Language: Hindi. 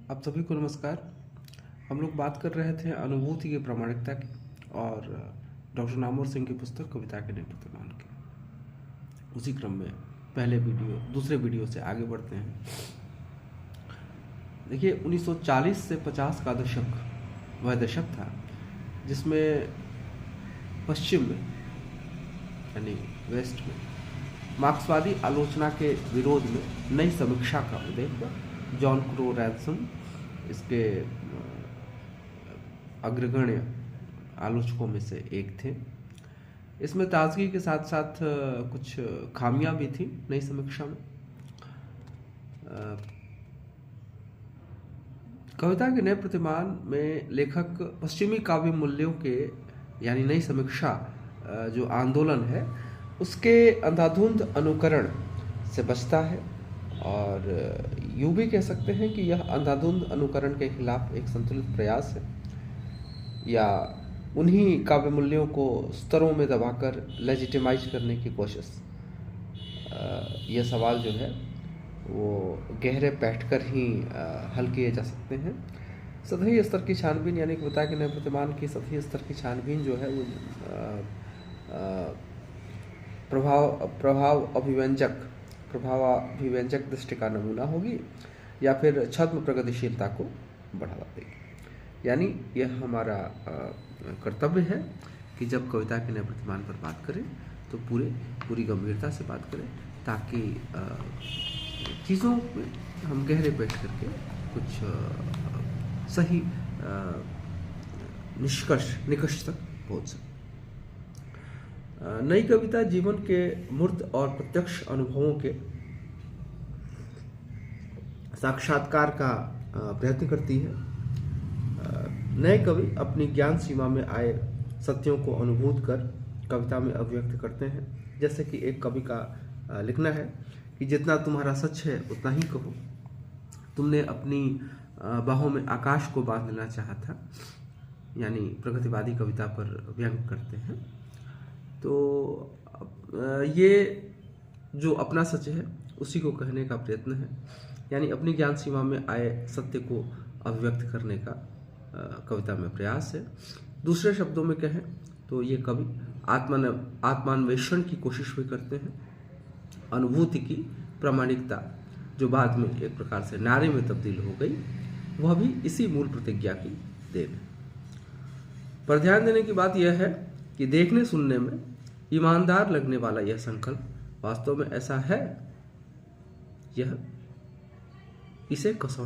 आप सभी को नमस्कार। हम लोग बात कर रहे थे अनुभूति की प्रामाणिकता की और डॉक्टर नामवर सिंह की पुस्तक कविता के नए प्रतिमान की। उसी क्रम में दूसरे वीडियो से आगे बढ़ते हैं। देखिए 1940 से 50 का दशक वह दशक था जिसमें पश्चिम में यानी वेस्ट में मार्क्सवादी आलोचना के विरोध में नई समीक्षा का उदय हुआ। जॉन क्रो रैनसन इसके अग्रगण्य आलोचकों में से एक थे। इसमें ताजगी के साथ साथ कुछ खामियां भी थी नई समीक्षा में। कविता के नए प्रतिमान में लेखक पश्चिमी काव्य मूल्यों के यानी नई समीक्षा जो आंदोलन है उसके अंधाधुंध अनुकरण से बचता है और यूं भी कह सकते हैं कि यह अंधाधुंध अनुकरण के खिलाफ एक संतुलित प्रयास है या उन्हीं काव्य मूल्यों को स्तरों में दबाकर लेजिटिमाइज करने की कोशिश। यह सवाल जो है वो गहरे बैठकर ही हल किए जा सकते हैं। सतही स्तर की छानबीन यानी कविता के नए प्रतिमान की सतही स्तर की छानबीन जो है वो प्रभावाभिव्यंजक दृष्टि का नमूना होगी या फिर छद्म प्रगतिशीलता को बढ़ावा देगी। यानी यह हमारा कर्तव्य है कि जब कविता के नए प्रतिमान पर बात करें तो पूरी गंभीरता से बात करें ताकि चीज़ों में हम गहरे बैठ करके कुछ सही निष्कर्ष तक पहुँच सकें। नई कविता जीवन के मूर्त और प्रत्यक्ष अनुभवों के साक्षात्कार का प्रयत्न करती है। नए कवि अपनी ज्ञान सीमा में आए सत्यों को अनुभूत कर कविता में अभिव्यक्त करते हैं। जैसे कि एक कवि का लिखना है कि जितना तुम्हारा सच है उतना ही कहो। तुमने अपनी बाहों में आकाश को बांध लेना चाहा था, यानी प्रगतिवादी कविता पर व्यंग करते हैं। तो ये जो अपना सच है उसी को कहने का प्रयत्न है, यानी अपनी ज्ञान सीमा में आए सत्य को अभिव्यक्त करने का कविता में प्रयास है। दूसरे शब्दों में कहें तो ये कवि आत्मान्वेषण की कोशिश भी करते हैं। अनुभूति की प्रामाणिकता जो बाद में एक प्रकार से नारे में तब्दील हो गई, वह भी इसी मूल प्रतिज्ञा की देन है। पर ध्यान देने की बात यह है कि देखने सुनने में ईमानदार लगने वाला यह संकल्प वास्तव में ऐसा है, इसे कसौटी